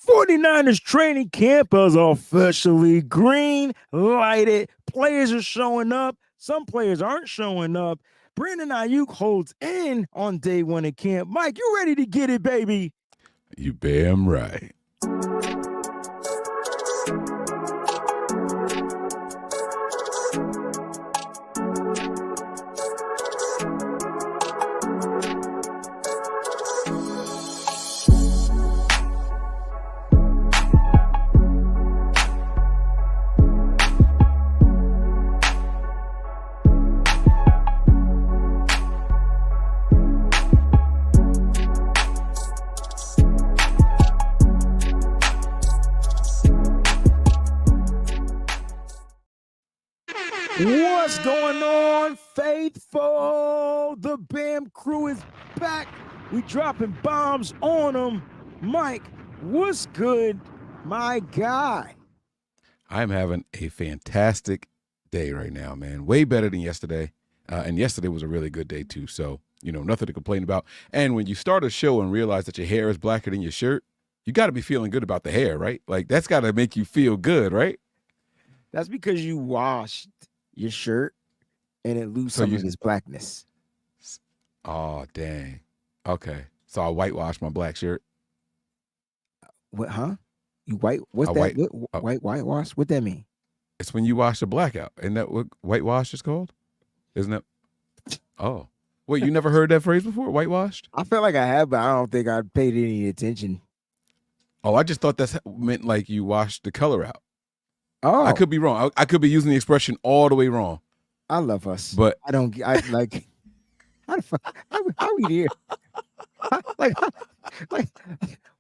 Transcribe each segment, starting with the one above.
49ers training camp is officially green lighted. Players are showing up. Some players aren't showing up. Brandon Aiyuk holds in on day one of camp. Mike, you ready to get it, baby? You B.A.M right. What's going on, faithful? The B.A.M crew is back. We dropping bombs on them. Mike, what's good, my guy? I'm having a fantastic day right now, man. Way better than yesterday. And yesterday was a really good day, too. So, nothing to complain about. And when you start a show and realize that your hair is blacker than your shirt, you got to be feeling good about the hair, right? Like, that's got to make you feel good, right? That's because you washed your shirt and it lose some of its blackness. Oh, dang. Okay. So I whitewashed my black shirt. What, huh? You what's that? Whitewash? What that mean? It's when you wash the black out. Isn't that what whitewash is called? Isn't that? Oh. Wait, you never heard that phrase before? Whitewashed? I felt like I have, but I don't think I paid any attention. Oh, I just thought that meant like you washed the color out. Oh, I could be wrong. I could be using the expression all the way wrong. I love us, but I like. How we here?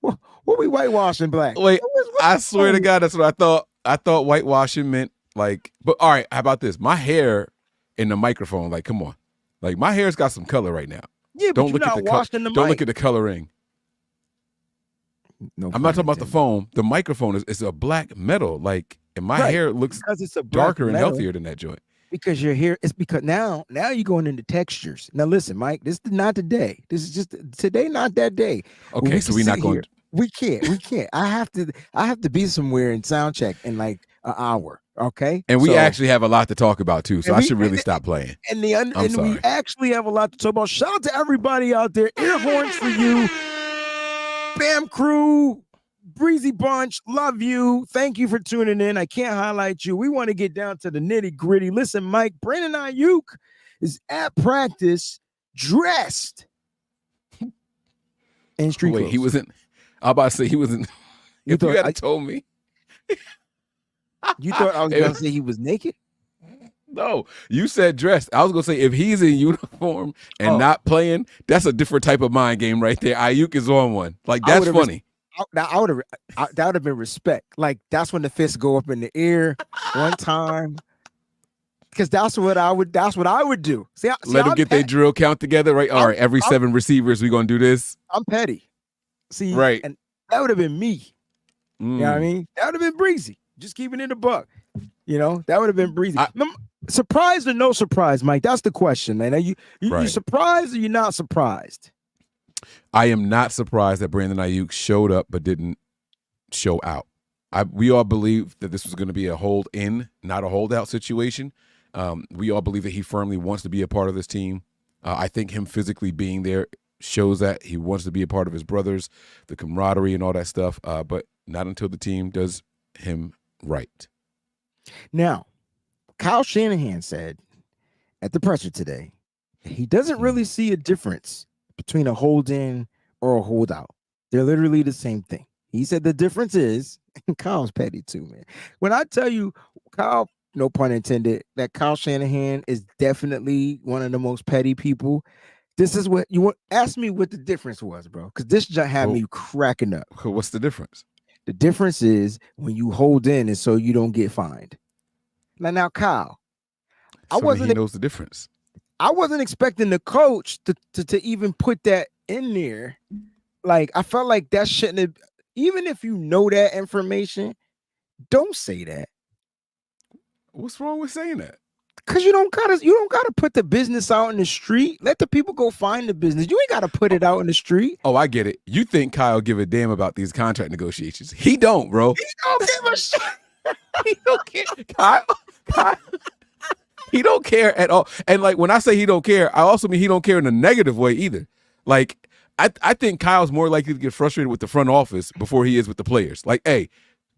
What we whitewashing black? Wait, I swear to God, that's what I thought. I thought whitewashing meant like. But all right, how about this? My hair in the microphone, like, come on, like my hair's got some color right now. Yeah, but you're not washing the mic. Don't look at the coloring. No, I'm not talking about the foam. The microphone is a black metal, like. And my hair looks because it's a darker and healthier than that joint. Because your hair, it's because now you're going into textures. Now listen, Mike, this is not today. This is just today, not that day. Okay, so we're not going. We can't. I have to be somewhere in sound check in like an hour. Okay. And we actually have a lot to talk about too. So I should really stop playing. And we actually have a lot to talk about. Shout out to everybody out there. Air horns for you. B.A.M crew. Breezy Bunch, love you. Thank you for tuning in. I can't highlight you. We want to get down to the nitty gritty. Listen, Mike, Brandon Aiyuk is at practice dressed in street clothes. He wasn't. I'm about to say he wasn't. If you had told me, you thought I was going to say he was naked? No, you said dressed. I was going to say if he's in uniform and not playing, that's a different type of mind game right there. Aiyuk is on one. Like that's funny. That would have been respect. Like that's when the fists go up in the air one time. Because that's what I would do. Let them get their drill count together, right? All right, every 7 receivers, we're gonna do this. I'm petty. See, right. And that would have been me. You know what I mean? That would have been breezy. Just keeping it a buck. That would have been breezy. Surprised or no surprise, Mike? That's the question, man. Are you surprised or you're not surprised? I am not surprised that Brandon Aiyuk showed up but didn't show out. We all believe that this was going to be a hold in, not a holdout situation. We all believe that he firmly wants to be a part of this team. I think him physically being there shows that he wants to be a part of his brothers, the camaraderie and all that stuff, but not until the team does him right. Now, Kyle Shanahan said at the presser today, he doesn't really see a difference between a hold-in or a holdout. They're literally the same thing. He said the difference is, and Kyle's petty too, man. When I tell you, Kyle, no pun intended, that Kyle Shanahan is definitely one of the most petty people. This is what you want. Ask me what the difference was, bro, because this just had me cracking up. What's the difference? The difference is when you hold in is so you don't get fined. Now, Kyle, he knows the difference. I wasn't expecting the coach to even put that in there. Like, I felt like that shouldn't have, even if you know that information, don't say that. What's wrong with saying that? Cause you don't gotta put the business out in the street. Let the people go find the business. You ain't gotta put it out in the street. Oh, I get it. You think Kyle give a damn about these contract negotiations? He don't, bro. He don't give a shit. He don't care. Kyle, he don't care at all. And like when I say he don't care, I also mean he don't care in a negative way either. Like I think Kyle's more likely to get frustrated with the front office before he is with the players. Like, hey,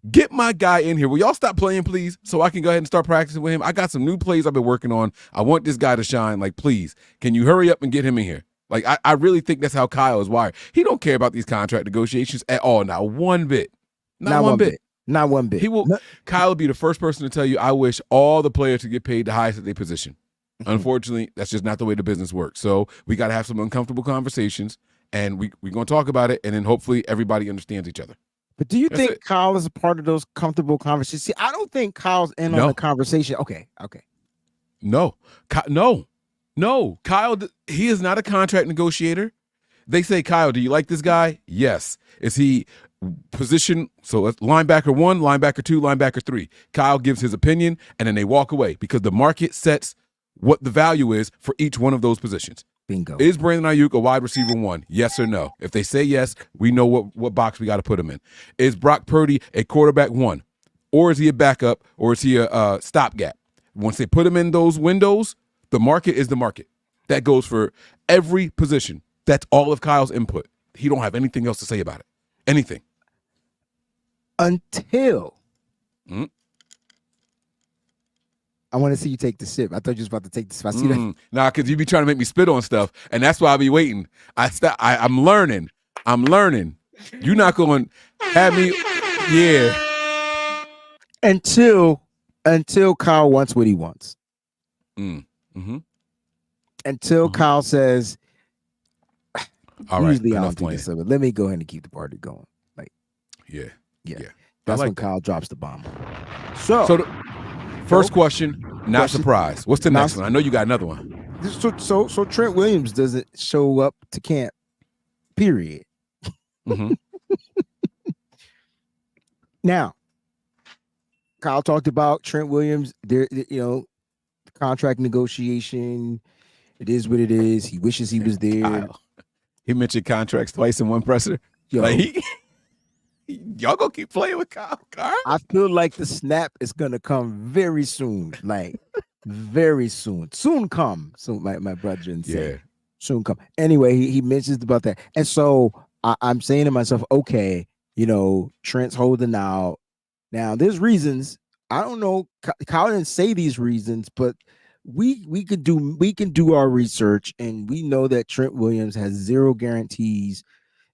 get my guy in here. Will y'all stop playing, please, so I can go ahead and start practicing with him? I got some new plays I've been working on. I want this guy to shine. Like, please, can you hurry up and get him in here? Like, I really think that's how Kyle is wired. He don't care about these contract negotiations at all. Not one bit. Not one bit. Not one bit. He will. Kyle will be the first person to tell you, I wish all the players to get paid the highest at their position. Unfortunately, that's just not the way the business works. So we got to have some uncomfortable conversations, and we're going to talk about it, and then hopefully everybody understands each other. But do you think Kyle is a part of those comfortable conversations? See, I don't think Kyle's in on the conversation. Okay. No. Kyle, he is not a contract negotiator. They say, Kyle, do you like this guy? Yes. Is he position? So it's linebacker 1, linebacker 2, linebacker 3. Kyle gives his opinion, and then they walk away because the market sets what the value is for each one of those positions. Bingo. Is Brandon Aiyuk a wide receiver 1? Yes or no? If they say yes, we know what box we got to put him in. Is Brock Purdy a quarterback 1? Or is he a backup? Or is he a stopgap? Once they put him in those windows, the market is the market. That goes for every position. That's all of Kyle's input. He don't have anything else to say about it. Anything. Until I want to see you take the sip. I thought you was about to take the sip. I see that. Nah, because you be trying to make me spit on stuff, and that's why I be waiting. I'm learning. You're not going to have me. Yeah. Until Kyle wants what he wants. Until Kyle says, all right, usually I don't do this, but let me go ahead and keep the party going. Like, yeah. That's like when that. Kyle drops the bomb. So the first question, not surprised. What's the next one? I know you got another one. So Trent Williams doesn't show up to camp, period. Now, Kyle talked about Trent Williams. There, contract negotiation. It is what it is. He wishes he was there. Kyle. He mentioned contracts twice in one presser. Yo, like y'all gonna keep playing with Kyle? I feel like the snap is gonna come very soon. Like very soon. Soon come. So my brethren say soon come. Anyway, he mentions about that. And so I'm saying to myself, okay, Trent's holding out. Now there's reasons. I don't know. Kyle didn't say these reasons, but we can do our research, and we know that Trent Williams has 0 guarantees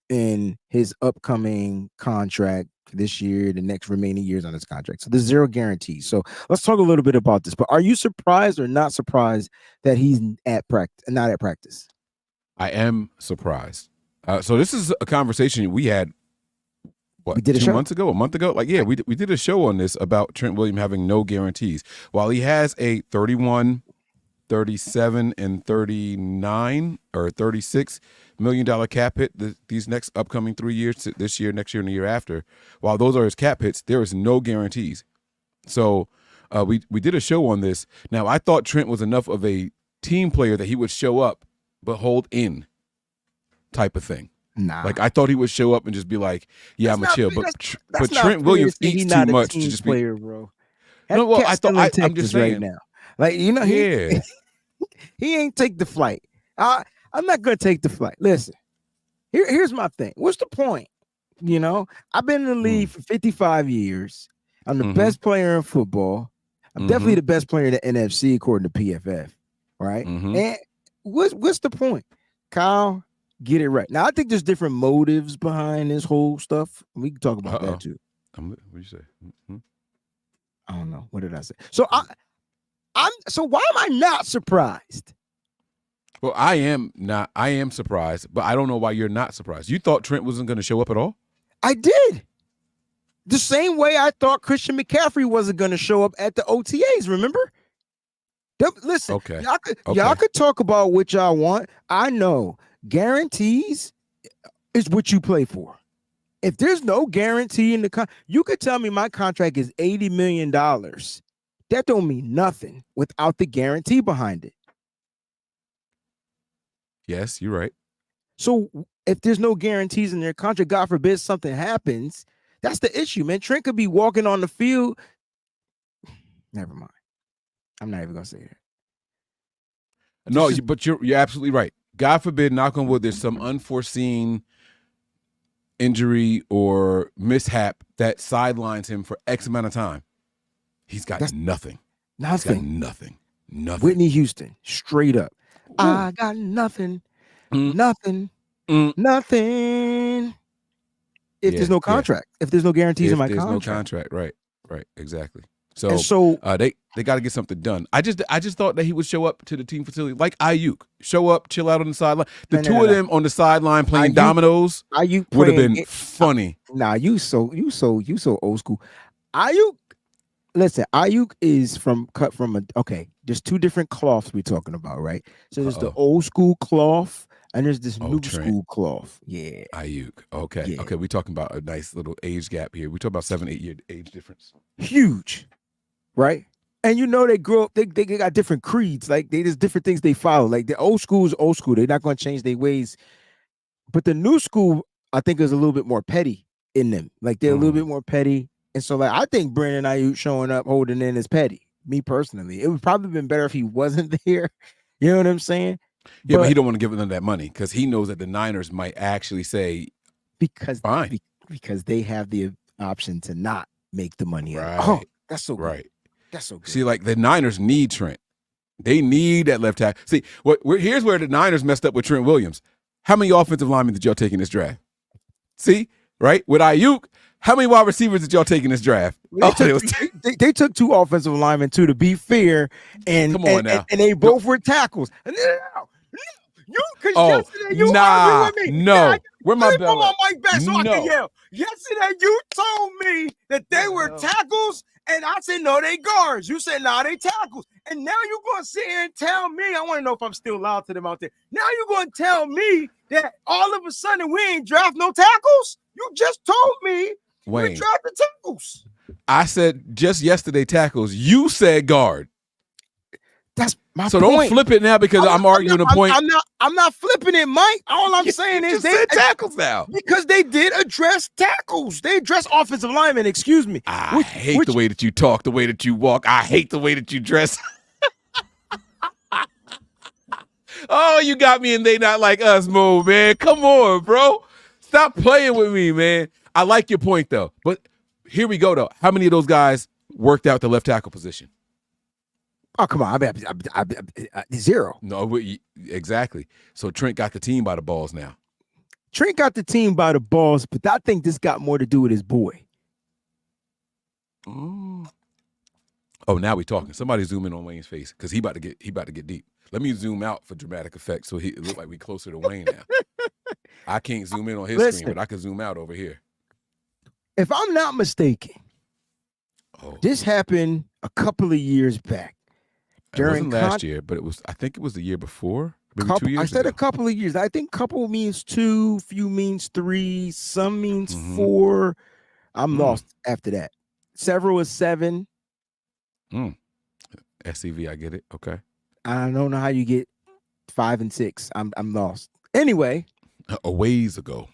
in his upcoming contract this year, the next remaining years on his contract. So there's 0 guarantees. So let's talk a little bit about this. But are you surprised or not surprised that he's not at practice? I am surprised. So this is a conversation we had. What, we did 2 months ago, a month ago? Like, yeah, we did a show on this about Trent Williams having no guarantees. While he has a 31, 37, and 39 or $36 million cap hit these next upcoming 3 years, this year, next year, and the year after, while those are his cap hits, there is no guarantees. So we did a show on this. Now, I thought Trent was enough of a team player that he would show up but hold in type of thing. Nah. Like, I thought he would show up and just be like, yeah, I'm a chill. But Trent Williams eats too much to just be player, bro. No, well, I'm just saying right now. Like, he ain't take the flight. I'm not gonna take the flight. Listen, here's my thing. What's the point? I've been in the league for 55 years. I'm the best player in football. I'm definitely the best player in the NFC according to PFF. Right? And what's the point? Kyle, get it right. Now, I think there's different motives behind this whole stuff. We can talk about that too. What'd you say? I don't know. What did I say? So so why am I not surprised? Well, I am surprised, but I don't know why you're not surprised. You thought Trent wasn't going to show up at all? I did. The same way I thought Christian McCaffrey wasn't going to show up at the OTAs, remember? Listen, okay. Y'all could talk about what y'all want. I know guarantees is what you play for. If there's no guarantee in the you could tell me my contract is $80 million that don't mean nothing without the guarantee behind it. Yes, you're right. So if there's no guarantees in their contract, God forbid something happens, that's the issue, man. Trent could be walking on the field. Never mind. I'm not even gonna say that. No, but you're absolutely right. God forbid, knock on wood, there's some unforeseen injury or mishap that sidelines him for X amount of time. He's got nothing. Nothing. He's got nothing. Nothing. Whitney Houston, straight up. Ooh. I got nothing. Nothing. Nothing. If there's no contract, if there's no guarantees in my contract. There's no contract, right, exactly. So they got to get something done. I just thought that he would show up to the team facility like Aiyuk, show up, chill out on the sideline. The two of them on the sideline playing dominoes would have been funny. Nah, you so old school. Aiyuk, listen, Aiyuk is cut from a there's two different cloths we're talking about, right? So there's the old school cloth and there's this new school cloth. Yeah. Aiyuk. Okay. Yeah. Okay, we're talking about a nice little age gap here. We're talking about 7-8 year age difference. Huge. Right? And they grew up, they got different creeds. Like there's different things they follow. Like the old school is old school. They're not going to change their ways. But the new school, I think, is a little bit more petty in them. Like they're a little bit more petty. And so like I think Brandon Aiyuk showing up holding in is petty. Me personally. It would probably been better if he wasn't there. You know what I'm saying? Yeah, but he don't want to give them that money because he knows that the Niners might actually say fine. Because they have the option to not make the money. Right. Oh, that's so good. Right. That's so good. See, like the Niners need Trent. They need that left tackle. See, here's where the Niners messed up with Trent Williams. How many offensive linemen did y'all take in this draft? See, right? With Aiyuk, how many wide receivers did y'all take in this draft? They took two offensive linemen too, to be fair, and come on now. And they both were tackles. Where my bell? My mic back so I can yell. Yesterday you told me that they were tackles, and I said no, they guards. You said no, they tackles, and now you're gonna sit here and tell me. I want to know if I'm still loud to them out there. Now you're gonna tell me that all of a sudden we ain't draft no tackles. You just told me Wayne, we drafted tackles. I said just yesterday tackles. You said guard. That's my so point. Don't flip it now because I'm arguing a point. I'm not flipping it, Mike. All I'm saying is they said tackles now because they did address tackles. They addressed offensive linemen. Excuse me. I hate the way that you talk, the way that you walk. I hate the way that you dress. Oh, you got me and they not like us mode, man. Come on, bro. Stop playing with me, man. I like your point though, but here we go though. How many of those guys worked out the left tackle position? Oh, come on. I zero. No, exactly. So Trent got the team by the balls now. Trent got the team by the balls, but I think this got more to do with his boy. Oh, now we talking. Somebody zoom in on Wayne's face because he about to get deep. Let me zoom out for dramatic effect so it look like we closer to Wayne now. I can't zoom in on his screen, but I can zoom out over here. If I'm not mistaken, this happened a couple of years back. It wasn't last year, but I think it was the year before. Maybe 2 years I said ago. a couple of years. I think couple means 2, few means 3, some means 4. I'm lost after that. Several is 7. SCV, I get it. Okay. I don't know how you get 5 and 6. I'm lost. Anyway. A ways ago.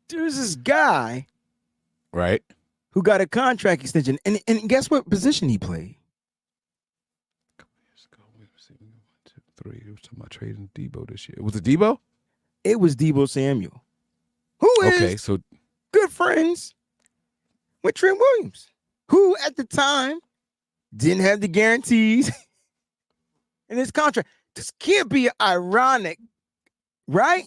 There's this guy. Right. Who got a contract extension, and guess what position he played? A couple years ago, 1, 2, 3. It was talking about trading Debo this year. Was it Debo? It was Debo Samuel, who is good friends with Trent Williams, who at the time didn't have the guarantees in his contract. This can't be ironic, right?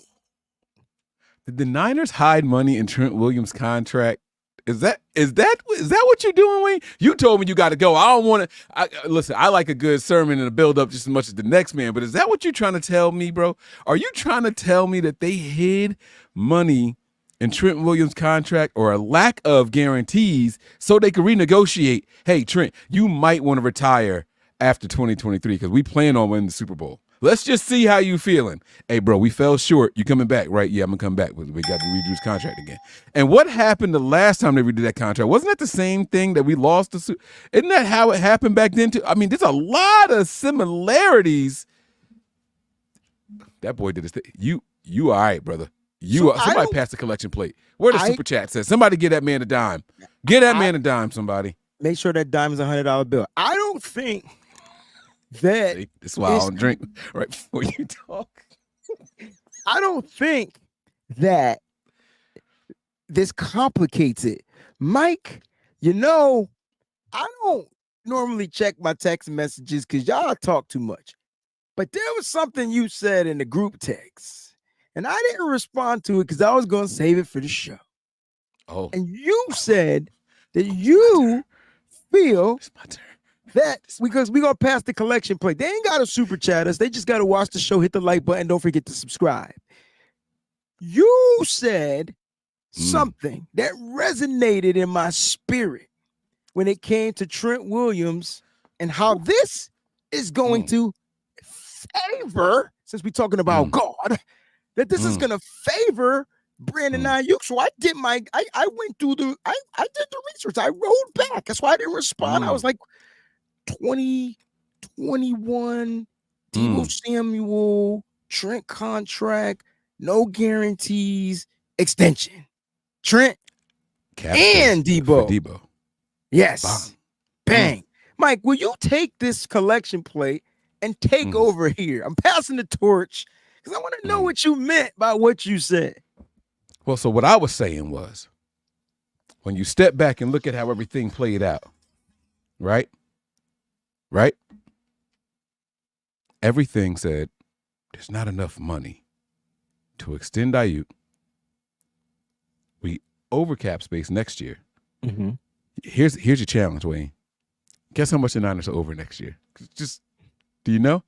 Did the Niners hide money in Trent Williams' contract? Is that what you're doing, Wayne? You told me you got to go. I don't want to. Listen, I like a good sermon and a build up just as much as the next man. But is that what you're trying to tell me, bro? Are you trying to tell me that they hid money in Trent Williams' contract or a lack of guarantees so they could renegotiate? Hey, Trent, you might want to retire after 2023 because we plan on winning the Super Bowl. Let's just see how you feeling. Hey, bro, we fell short. You coming back, right? Yeah, I'm going to come back. We got to redo his contract again. And what happened the last time they redid that contract? Wasn't that the same thing that we lost the suit? Isn't that how it happened back then, too? I mean, there's a lot of similarities. That boy did his thing. You all right, brother. Somebody pass the collection plate. Where the super chat says, somebody get that man a dime. Get that man a dime, somebody. Make sure that dime is a $100 bill. I don't think that. See, that's why I don't drink right before you talk. I don't think that this complicates it. Mike, I don't normally check my text messages because y'all talk too much. But there was something you said in the group text, and I didn't respond to it because I was going to save it for the show. Oh. And you said that you feel It's my turn. that because we're going to pass the collection plate. They ain't got to super chat us. They just got to watch the show, hit the like button. Don't forget to subscribe. You said something that resonated in my spirit when it came to Trent Williams and how this is going to favor, since we're talking about God, that this is going to favor Brandon Aiyuk. So I did I went through I did the research. I rolled back. That's why I didn't respond. I was like 2021 Deebo Samuel, Trent contract, no guarantees, extension. Trent and Deebo. Yes. Bang. Mike, will you take this collection plate and take over here? I'm passing the torch because I want to know what you meant by what you said. Well, so what I was saying was, when you step back and look at how everything played out, right? Everything said there's not enough money to extend Aiyuk. We over cap space next year. Here's your challenge, Wayne. Guess how much the Niners are over next year? Just, do you know?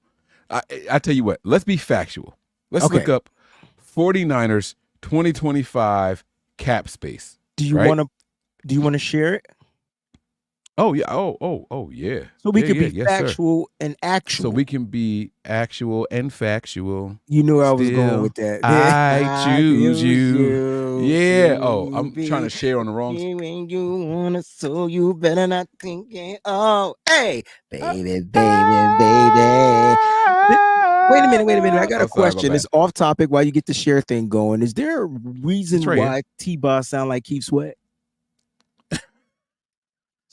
I tell you what, let's be factual. Let's look up 49ers 2025 cap space. Do you want to share it? Oh yeah. Oh yeah. So we can be factual and actual. So we can be actual and factual. You knew I was going with that. I choose you. Yeah. Oh, I'm trying to share on the wrong. You wanna, so you better not think it. Oh, hey, baby. Wait a minute. I got a question. It's off topic while you get the share thing going. Is there a reason why T-Boss sound like Keith Sweat?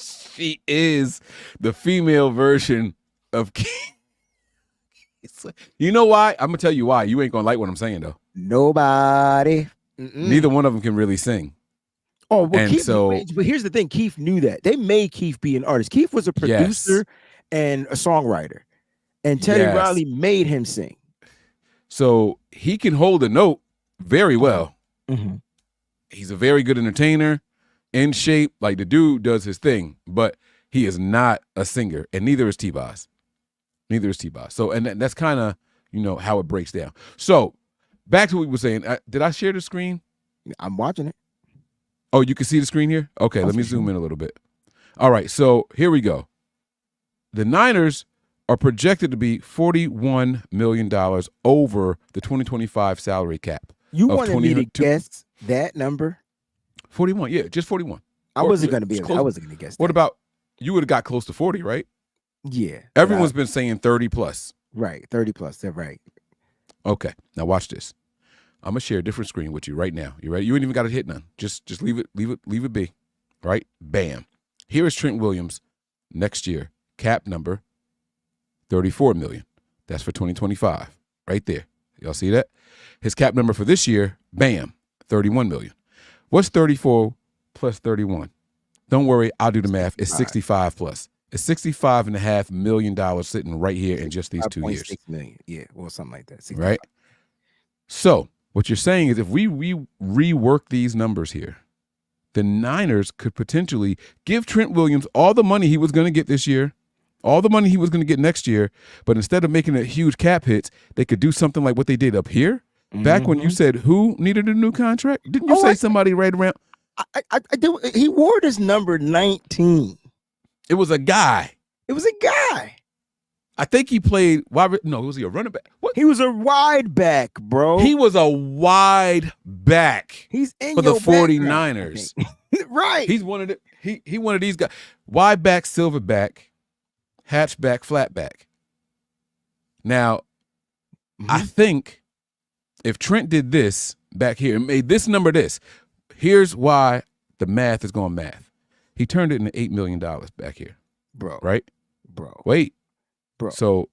She is the female version of Keith. You know why? I'm going to tell you why. You ain't going to like what I'm saying, though. Nobody. Neither one of them can really sing. Oh, well, but here's the thing. Keith knew that. They made Keith be an artist. Keith was a producer and a songwriter. And Teddy Riley made him sing. So he can hold a note very well. He's a very good entertainer, in shape. Like, the dude does his thing, but he is not a singer, and neither is T-Boz. So, and that's kind of, how it breaks down. So back to what we were saying. Did I share the screen? I'm watching it. Oh, you can see the screen here? Okay, let me zoom in a little bit. All right, so here we go. The Niners are projected to be $41 million over the 2025 salary cap. You wanted me to guess that number? 41, yeah, just 41. I wasn't going to guess that. What about, you would have got close to 40, right? Yeah. Everyone's been saying 30 plus. Right, 30 plus, they're right. Okay, now watch this. I'm going to share a different screen with you right now. You ready? You ain't even got to hit none. Just leave it be, right? Bam. Here is Trent Williams next year. Cap number, $34 million. That's for 2025, right there. Y'all see that? His cap number for this year, bam, $31 million. What's 34 plus 31? Don't worry, I'll do the math. It's 65 plus. It's $65.5 million sitting right here in just these 2 years. 6 million. Yeah, well, something like that. 65. Right? So what you're saying is, if we rework these numbers here, the Niners could potentially give Trent Williams all the money he was going to get this year, all the money he was going to get next year, but instead of making it huge cap hits, they could do something like what they did up here. Back when you said who needed a new contract, didn't you say somebody right around? I did. He wore this number 19. It was a guy. It was a guy. I think he played wide. No, was he a running back? What? He was a wide back, bro. He was a wide back. He's in for the your 49ers. Right. He's one of the he one of these guys. Wide back, silverback, hatchback, flatback. Now, I think if Trent did this back here and made this number this, here's why the math is going math. He turned it into $8 million back here. Bro. Right? Bro. Wait. Bro. So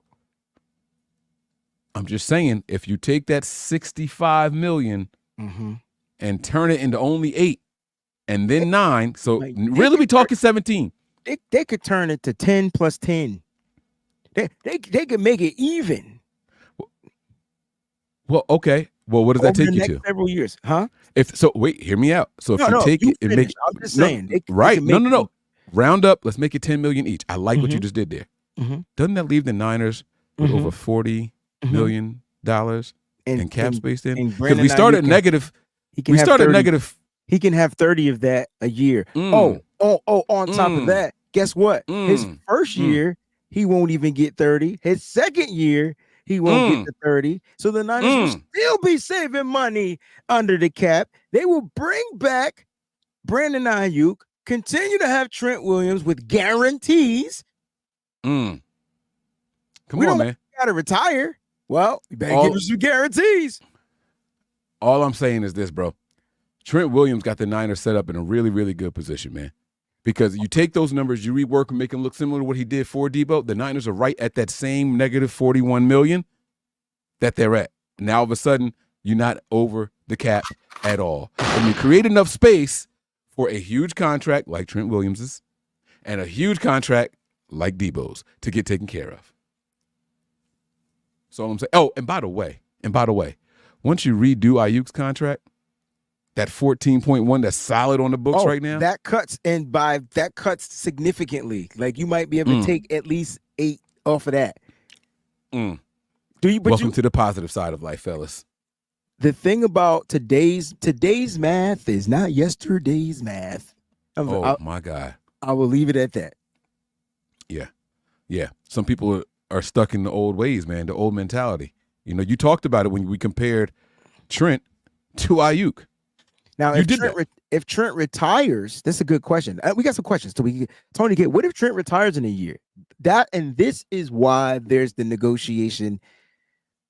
I'm just saying, if you take that $65 million and turn it into only 8 and then 9, so really we talking 17. They could turn it to 10 plus 10. They could make it even. Well, okay. Well, what does that take you to? Several years, huh? Wait, hear me out. So if you take it and make, I'm just saying, right? No. Round up. Let's make it 10 million each. I like what you just did there. Doesn't that leave the Niners with over $40 million in cap space then? Because we started negative. We started negative. He can have 30 of that a year. On top of that, guess what? His first year, he won't even get 30. His second year, he won't get to 30. So the Niners will still be saving money under the cap. They will bring back Brandon Aiyuk, continue to have Trent Williams with guarantees. Come on, man. Got to retire. Well, you better give us some guarantees. All I'm saying is this, bro. Trent Williams got the Niners set up in a really, really good position, man. Because you take those numbers, you rework and make them look similar to what he did for Debo. The Niners are right at that same negative $41 million that they're at. Now, all of a sudden, you're not over the cap at all. And you create enough space for a huge contract like Trent Williams's and a huge contract like Debo's to get taken care of. So I'm saying. Oh, and by the way, once you redo Ayuk's contract, that 14.1 that's solid on the books right now. That cuts significantly. Like you might be able to take at least 8 off of that. Welcome to the positive side of life, fellas. The thing about today's math is not yesterday's math. My God. I will leave it at that. Yeah. Some people are stuck in the old ways, man, the old mentality. You know, you talked about it when we compared Trent to Aiyuk. Now, if Trent retires, that's a good question. We got some questions. Tony, what if Trent retires in a year? This is why there's the negotiation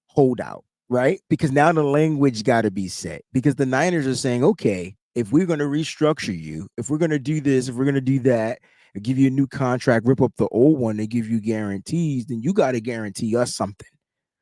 holdout, right? Because now the language got to be set. Because the Niners are saying, okay, if we're going to restructure you, if we're going to do this, if we're going to do that, and give you a new contract, rip up the old one, and give you guarantees, then you got to guarantee us something,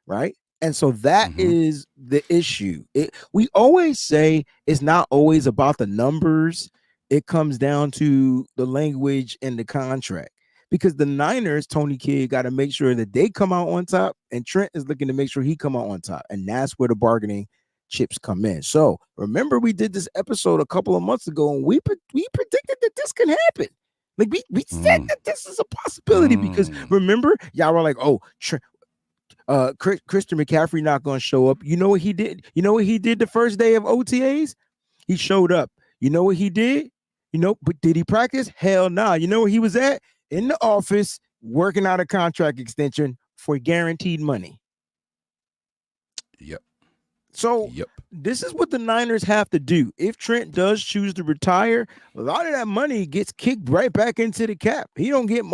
right? And so that is the issue. We always say it's not always about the numbers. It comes down to the language and the contract. Because the Niners, Tony Kidd, got to make sure that they come out on top, and Trent is looking to make sure he come out on top. And that's where the bargaining chips come in. So remember, we did this episode a couple of months ago, and we predicted that this can happen. Like we said that this is a possibility because remember, y'all were like, oh, Christian McCaffrey not going to show up. You know what he did? You know what he did the first day of OTAs? He showed up. You know what he did? But did he practice? Hell nah. You know where he was at? In the office, working out a contract extension for guaranteed money. Yep. So this is what the Niners have to do. If Trent does choose to retire, a lot of that money gets kicked right back into the cap. He don't get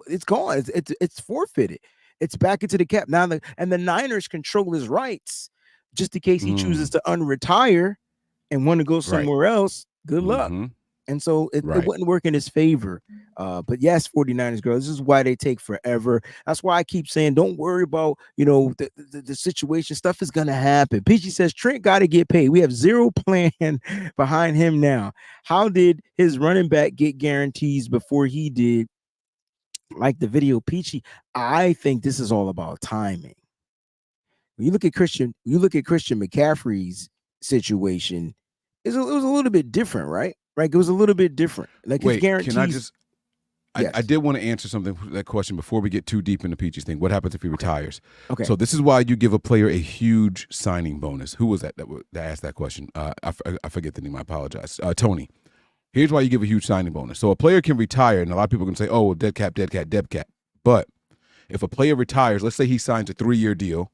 it's gone. It's forfeited. It's back into the cap now. And the Niners control his rights just in case he chooses to unretire and want to go somewhere else. Good luck. And so it wouldn't work in his favor. But yes, 49ers girls, this is why they take forever. That's why I keep saying, don't worry about, the situation. Stuff is going to happen. PG says, Trent got to get paid. We have zero plan behind him now. How did his running back get guarantees before he did? Like the video, Peachy, I think this is all about timing. When you look at Christian McCaffrey's situation, it was a little bit different, right? It was a little bit different. Like his guarantees. Can I just? Yes. I did want to answer something for that question before we get too deep into Peachy's thing. What happens if he retires? Okay. So this is why you give a player a huge signing bonus. Who was that asked that question? I forget the name. I apologize. Tony. Here's why you give a huge signing bonus. So a player can retire, and a lot of people can say, oh, dead cap. But If a player retires, let's say he signs a 3-year deal.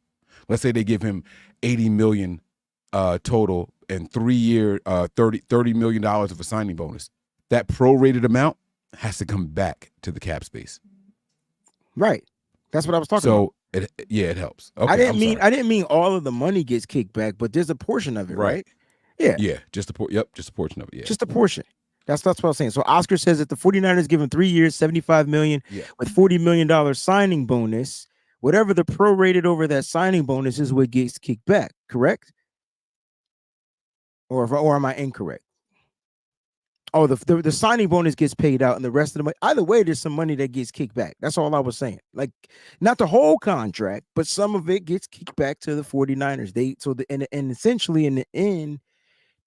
Let's say they give him $80 million total and 3-year $30 million of a signing bonus. That prorated amount has to come back to the cap space. Right. That's what I was talking about. So it helps. Okay, I didn't mean all of the money gets kicked back, but there's a portion of it, right? Yeah. Yeah, just a portion of it. Yeah. Just a portion. That's what I was saying. So Oscar says that the 49ers give him 3 years, $75 million with $40 million signing bonus. Whatever the prorated over that signing bonus is what gets kicked back, correct? Or am I incorrect? Oh, the signing bonus gets paid out, and the rest of the money. Either way, there's some money that gets kicked back. That's all I was saying. Like, not the whole contract, but some of it gets kicked back to the 49ers. And essentially in the end,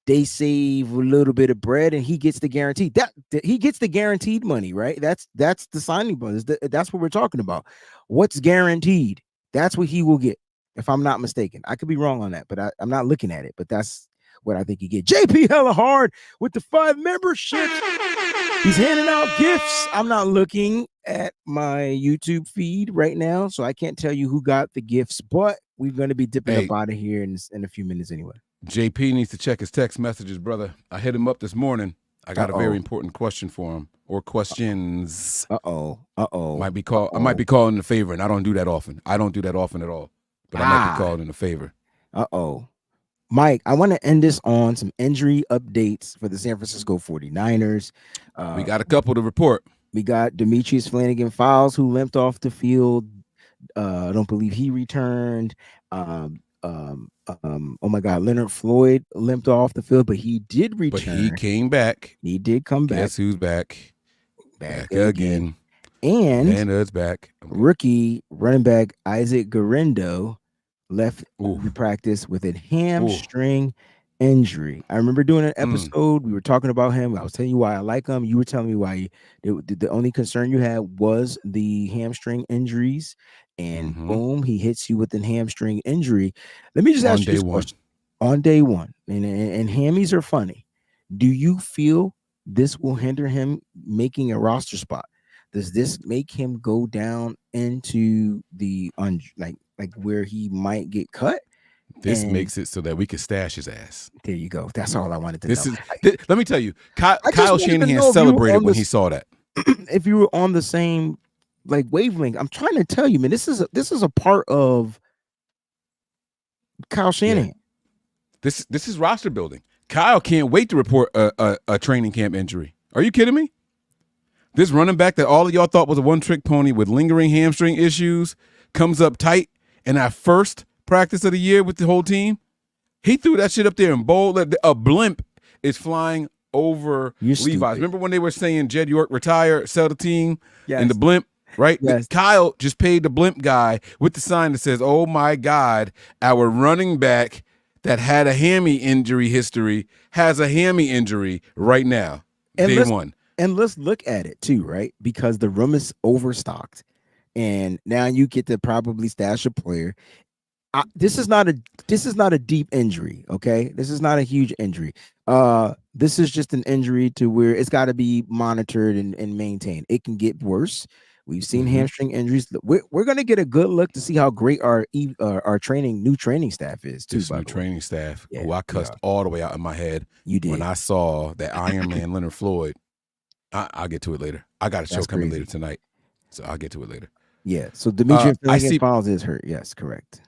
they save a little bit of bread, and he gets the guaranteed. He gets the guaranteed money, right? That's the signing bonus. That's what we're talking about. What's guaranteed? That's what he will get, if I'm not mistaken. I could be wrong on that, but I'm not looking at it. But that's what I think he get. JP hella hard with the 5 memberships. He's handing out gifts. I'm not looking at my YouTube feed right now, so I can't tell you who got the gifts, but we're going to be dipping up out of here in a few minutes anyway. JP needs to check his text messages, brother. I hit him up this morning. I got a very important question for him, or questions. I might be calling in a favor, and I don't do that often. I don't do that often at all, but I might be calling in a favor. Mike, I want to end this on some injury updates for the San Francisco 49ers. We got a couple to report. We got Demetrius Flannigan-Fowles, who limped off the field. I don't believe he returned. Oh my God, Leonard Floyd limped off the field, but he did return. But he came back. He did come back. Guess who's back? Back again. And it's back. Rookie running back Isaac Guerrero left the practice with a hamstring injury. I remember doing an episode. We were talking about him. I was telling you why I like him. You were telling me why the only concern you had was the hamstring injuries. And boom, he hits you with a hamstring injury. Let me just ask you this question. On day one, and hammies are funny. Do you feel this will hinder him making a roster spot? Does this make him go down into the like where he might get cut? This makes it so that we can stash his ass. There you go. That's all I wanted to know. Let me tell you, Kyle Shanahan celebrated when he saw that. If you were on the same wavelength, I'm trying to tell you, man, this is a part of Kyle Shanahan. Yeah. This is roster building. Kyle can't wait to report a training camp injury. Are you kidding me? This running back that all of y'all thought was a one-trick pony with lingering hamstring issues comes up tight in our first practice of the year with the whole team. He threw that shit up there in bold. A blimp is flying over Levi's. Remember when they were saying Jed York retire, sell the team, and the blimp, right? Yes. Kyle just paid the blimp guy with the sign that says, "Oh my God, our running back that had a hammy injury history has a hammy injury right now." Day one. And let's look at it too, right? Because the room is overstocked, and now you get to probably stash a player. This is not a deep injury, okay? This is not a huge injury. This is just an injury to where it's got to be monitored and maintained. It can get worse. We've seen hamstring injuries. We're gonna get a good look to see how great our new training staff is too. This new training staff, who I cussed all the way out in my head. You did. When I saw that Iron Man Leonard Floyd. I'll get to it later. I got a show coming later tonight, so I'll get to it later. Yeah. So Demetrius Flannigan-Fowles is hurt. Yes, correct.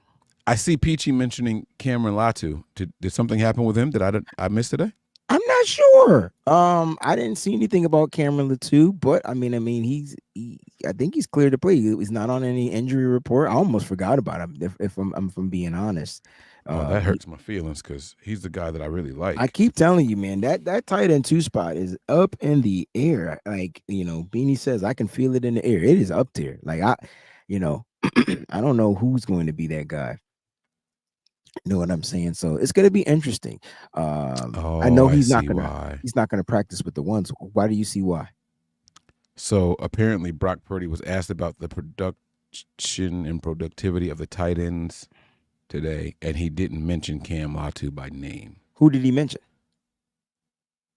I see Peachy mentioning Cameron Latu. Did something happen with him that I missed today? I'm not sure. I didn't see anything about Cameron Latu, but I mean, I think he's clear to play. He's not on any injury report. I almost forgot about him. If I'm being honest. That hurts my feelings because he's the guy that I really like. I keep telling you, man, that tight end 2 spot is up in the air. Beanie says, I can feel it in the air. It is up there. I don't know who's going to be that guy. You know what I'm saying? So it's going to be interesting. I know he's not gonna practice with the ones. Why do you see why? So apparently Brock Purdy was asked about the production and productivity of the tight ends today, and he didn't mention Cam Latu by name. Who did he mention?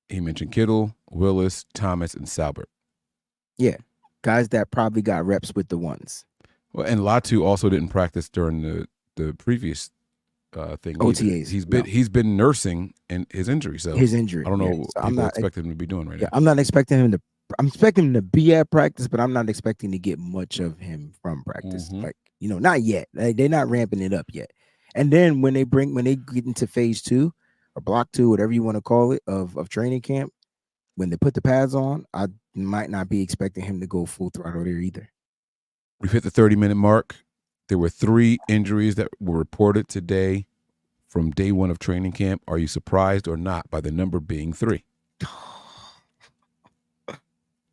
He mentioned Kittle, Willis, Thomas, and Salbert. Yeah, guys that probably got reps with the ones. Well, and Latu also didn't practice during the previous thing. OTAs. He's been nursing and his injury. So his injury. I don't know So what people expect him to be doing right now. I'm not expecting him to. I'm expecting him to be at practice, but I'm not expecting to get much of him from practice. Mhm. Like, not yet. They're not ramping it up yet. And then when they get into phase 2 or block 2, whatever you want to call it, of training camp, when they put the pads on, I might not be expecting him to go full throttle there either. We've hit the 30-minute mark. There were 3 injuries that were reported today from day 1 of training camp. Are you surprised or not by the number being 3?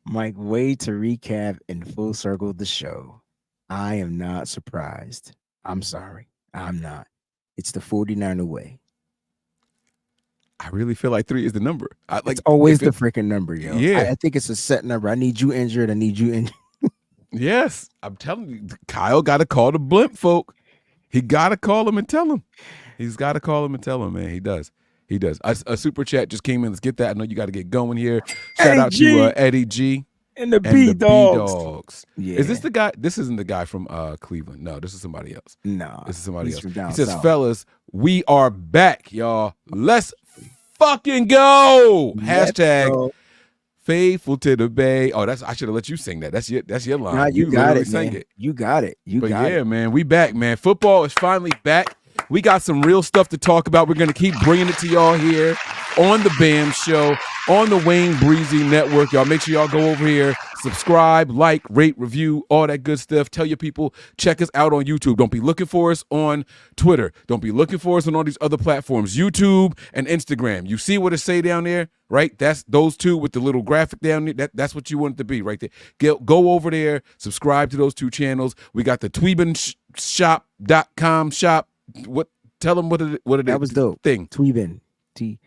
Mike, way to recap and full circle the show. I am not surprised. I'm sorry. I'm not. It's the 49er way. I really feel like 3 is the number. It's always the freaking number, yo. Yeah. I think it's a set number. I need you injured. I need you injured. Yes, I'm telling you, Kyle got to call the blimp folk. He got to call him and tell him. He's got to call him and tell him, man. He does. He does. A super chat just came in. Let's get that. I know you got to get going here. Shout out to Eddie G. And the B-Dogs. Yeah. Is this the guy? This isn't the guy from Cleveland. No, this is somebody else. No. This is somebody else. He says, south. fellas, we are back, y'all. Let's fucking go. Hashtag go. Faithful to the Bay. Oh, I should have let you sing that. That's your line. Nah, you got it, sang man. it. You got it. But yeah, man, we back, man. Football is finally back. We got some real stuff to talk about. We're going to keep bringing it to y'all here on the B.A.M show, on the WayneBreezie network. Y'all make sure y'all go over here, subscribe, like, rate, review, all that good stuff. Tell your people, check us out on YouTube. Don't be looking for us on Twitter. Don't be looking for us on all these other platforms, YouTube and Instagram. You see what it say down there, right? That's those 2 with the little graphic down there. That's what you want it to be right there. Go over there, subscribe to those 2 channels. We got the tweebenshop.com shop. Tell them what it is. That was dope. Thing. Tweeben. The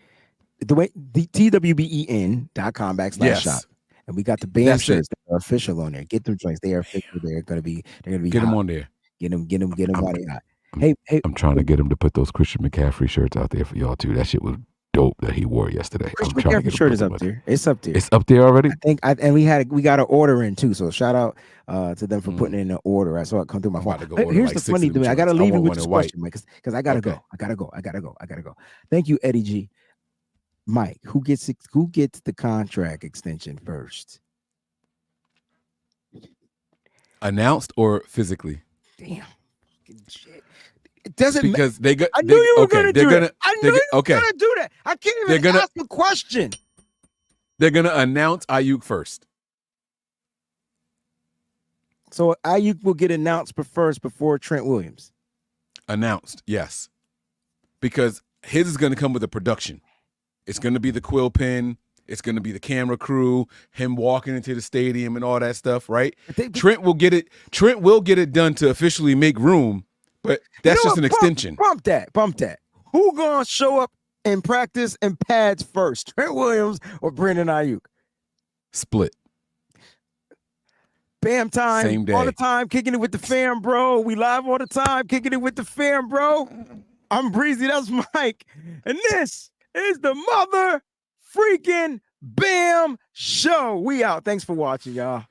TWBEN.com/shop. And we got the B.A.M shirts that are official on there. Get them joints. They are official. They're gonna be get them on there. Get them while they hot. Hey, I'm trying to get him to put those Christian McCaffrey shirts out there for y'all too. That shit was dope that he wore yesterday. Christian McCaffrey shirt is up there. It's up there. It's up there already. And we got an order in too. So shout out to them for putting in an order. I saw it come through my phone. Here's the funny thing. I gotta leave you with this question, man, because I gotta go. I gotta go. Thank you, Eddie G. Mike, who gets the contract extension first? Announced or physically? Damn. Shit. It doesn't because they got. I knew you were gonna do that. I knew you were gonna do that. I can't even ask the question. They're gonna announce Aiyuk first. So Aiyuk will get announced first before Trent Williams. Announced, yes, because his is gonna come with a production. It's gonna be the quill pen. It's gonna be the camera crew. Him walking into the stadium and all that stuff, right? Trent will get it. Trent will get it done to officially make room. But that's just an extension. Bump that. Who gonna show up in practice and pads first? Trent Williams or Brandon Aiyuk? Split. B.A.M time. Same day. All the time. Kicking it with the fam, bro. We live all the time. Kicking it with the fam, bro. I'm Breezy. That's Mike. And this is the mother freaking B.A.M show. We out. Thanks for watching, y'all.